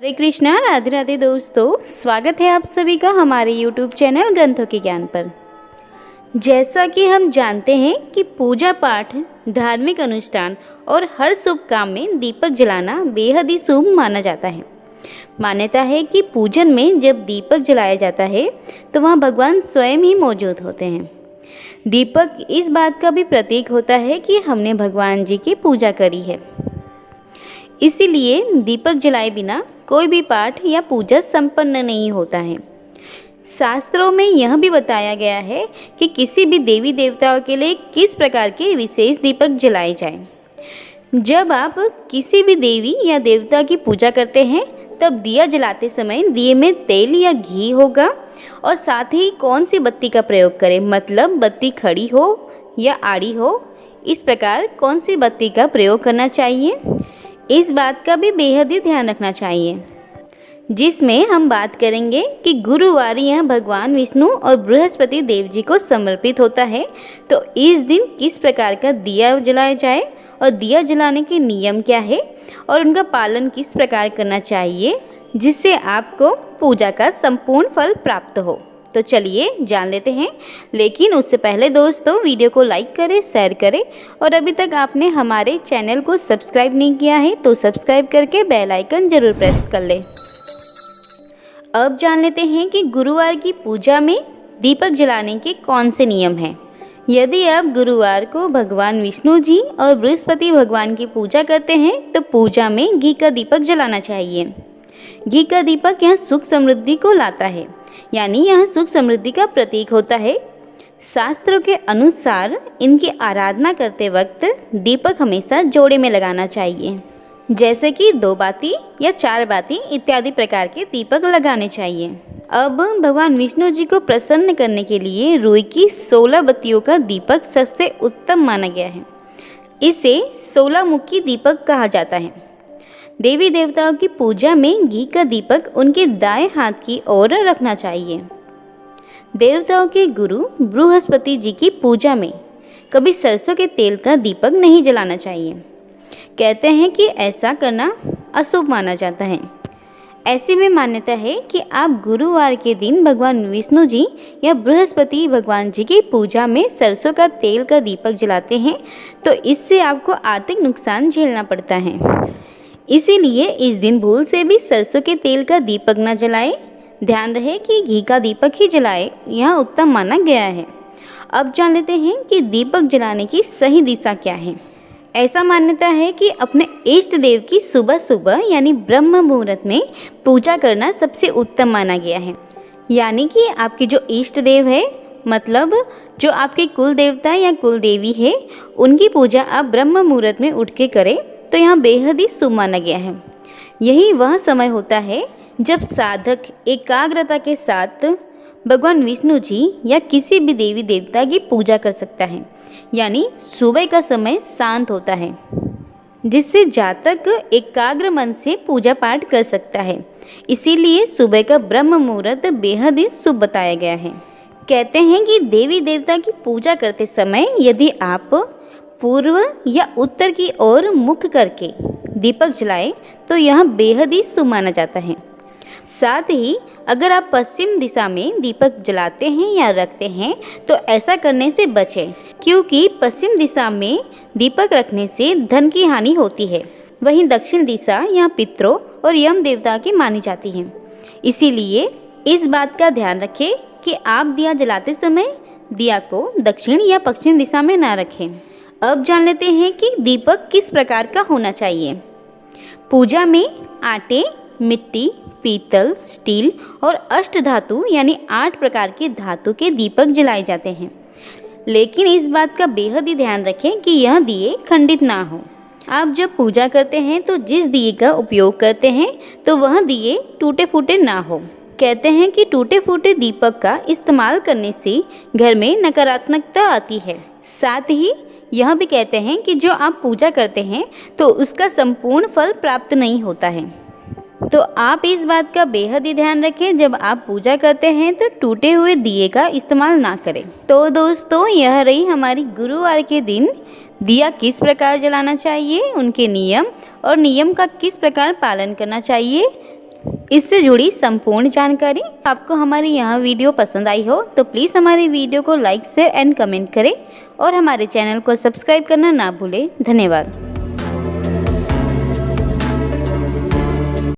हरे कृष्णा, राधे राधे दोस्तों। स्वागत है आप सभी का हमारे YouTube चैनल ग्रंथों के ज्ञान पर। जैसा कि हम जानते हैं कि पूजा पाठ, धार्मिक अनुष्ठान और हर शुभ काम में दीपक जलाना बेहद ही शुभ माना जाता है। मान्यता है कि पूजन में जब दीपक जलाया जाता है तो वहाँ भगवान स्वयं ही मौजूद होते हैं। दीपक इस बात का भी प्रतीक होता है कि हमने भगवान जी की पूजा करी है। इसीलिए दीपक जलाए बिना कोई भी पाठ या पूजा संपन्न नहीं होता है। शास्त्रों में यह भी बताया गया है कि किसी भी देवी देवताओं के लिए किस प्रकार के विशेष दीपक जलाए जाएं। जब आप किसी भी देवी या देवता की पूजा करते हैं तब दिया जलाते समय दिए में तेल या घी होगा और साथ ही कौन सी बत्ती का प्रयोग करें, मतलब बत्ती खड़ी हो या आड़ी हो, इस प्रकार कौन सी बत्ती का प्रयोग करना चाहिए, इस बात का भी बेहद ही ध्यान रखना चाहिए। जिसमें हम बात करेंगे कि गुरुवार यह भगवान विष्णु और बृहस्पति देव जी को समर्पित होता है, तो इस दिन किस प्रकार का दिया जलाया जाए और दिया जलाने के नियम क्या है और उनका पालन किस प्रकार करना चाहिए जिससे आपको पूजा का संपूर्ण फल प्राप्त हो। तो चलिए जान लेते हैं। लेकिन उससे पहले दोस्तों वीडियो को लाइक करें, शेयर करें और अभी तक आपने हमारे चैनल को सब्सक्राइब नहीं किया है तो सब्सक्राइब करके बेल आइकन जरूर प्रेस कर लें। अब जान लेते हैं कि गुरुवार की पूजा में दीपक जलाने के कौन से नियम हैं। यदि आप गुरुवार को भगवान विष्णु जी और बृहस्पति भगवान की पूजा करते हैं तो पूजा में घी का दीपक जलाना चाहिए। घी का दीपक यह सुख समृद्धि को लाता है, यानी यह सुख समृद्धि का प्रतीक होता है। शास्त्रों के अनुसार इनकी आराधना करते वक्त दीपक हमेशा जोड़े में लगाना चाहिए, जैसे कि 2 बाती या 4 बाती इत्यादि प्रकार के दीपक लगाने चाहिए। अब भगवान विष्णु जी को प्रसन्न करने के लिए रुई की 16 बत्तियों का दीपक सबसे उत्तम माना गया है। इसे 16 मुखी दीपक कहा जाता है। देवी देवताओं की पूजा में घी का दीपक उनके दाएं हाथ की ओर रखना चाहिए। देवताओं के गुरु बृहस्पति जी की पूजा में कभी सरसों के तेल का दीपक नहीं जलाना चाहिए। कहते हैं कि ऐसा करना अशुभ माना जाता है। ऐसे में मान्यता है कि आप गुरुवार के दिन भगवान विष्णु जी या बृहस्पति भगवान जी की पूजा में सरसों का तेल का दीपक जलाते हैं तो इससे आपको आर्थिक नुकसान झेलना पड़ता है। इसीलिए इस दिन भूल से भी सरसों के तेल का दीपक न जलाएं। ध्यान रहे कि घी का दीपक ही जलाएं, यह उत्तम माना गया है। अब जान लेते हैं कि दीपक जलाने की सही दिशा क्या है। ऐसा मान्यता है कि अपने इष्ट देव की सुबह सुबह यानी ब्रह्म मुहूर्त में पूजा करना सबसे उत्तम माना गया है। यानी कि आपके जो इष्ट देव है, मतलब जो आपके कुल देवता या कुल देवी है, उनकी पूजा आप ब्रह्म मुहूर्त में उठ के करें तो यहाँ बेहद ही शुभ माना गया है। यही वह समय होता है जब साधक एकाग्रता के साथ भगवान विष्णु जी या किसी भी देवी देवता की पूजा कर सकता है। यानी सुबह का समय शांत होता है, जिससे जातक एकाग्र मन से पूजा पाठ कर सकता है। इसीलिए सुबह का ब्रह्म मुहूर्त बेहद ही शुभ बताया गया है। कहते हैं कि देवी देवता की पूजा करते समय यदि आप पूर्व या उत्तर की ओर मुख करके दीपक जलाएं तो यह बेहद ही शुभ माना जाता है। साथ ही अगर आप पश्चिम दिशा में दीपक जलाते हैं या रखते हैं तो ऐसा करने से बचें, क्योंकि पश्चिम दिशा में दीपक रखने से धन की हानि होती है। वहीं दक्षिण दिशा यहाँ पितरों और यम देवता की मानी जाती है। इसीलिए इस बात का ध्यान रखें कि आप दिया जलाते समय दिया को दक्षिण या पश्चिम दिशा में ना रखें। अब जान लेते हैं कि दीपक किस प्रकार का होना चाहिए। पूजा में आटे, मिट्टी, पीतल, स्टील और अष्ट धातु यानी 8 प्रकार के धातु के दीपक जलाए जाते हैं। लेकिन इस बात का बेहद ही ध्यान रखें कि यह दिए खंडित ना हो। आप जब पूजा करते हैं तो जिस दिए का उपयोग करते हैं तो वह दिए टूटे फूटे ना हो। कहते हैं कि टूटे फूटे दीपक का इस्तेमाल करने से घर में नकारात्मकता आती है। साथ ही यह भी कहते हैं कि जो आप पूजा करते हैं तो उसका संपूर्ण फल प्राप्त नहीं होता है। तो आप इस बात का बेहद ही ध्यान रखें, जब आप पूजा करते हैं तो टूटे हुए दिए का इस्तेमाल ना करें। तो दोस्तों, यह रही हमारी गुरुवार के दिन दिया किस प्रकार जलाना चाहिए, उनके नियम और नियम का किस प्रकार पालन करना चाहिए। इससे जुड़ी संपूर्ण जानकारी। आपको हमारी यह वीडियो पसंद आई हो तो प्लीज़ हमारी वीडियो को लाइक शेयर एंड कमेंट करें और हमारे चैनल को सब्सक्राइब करना ना भूलें। धन्यवाद।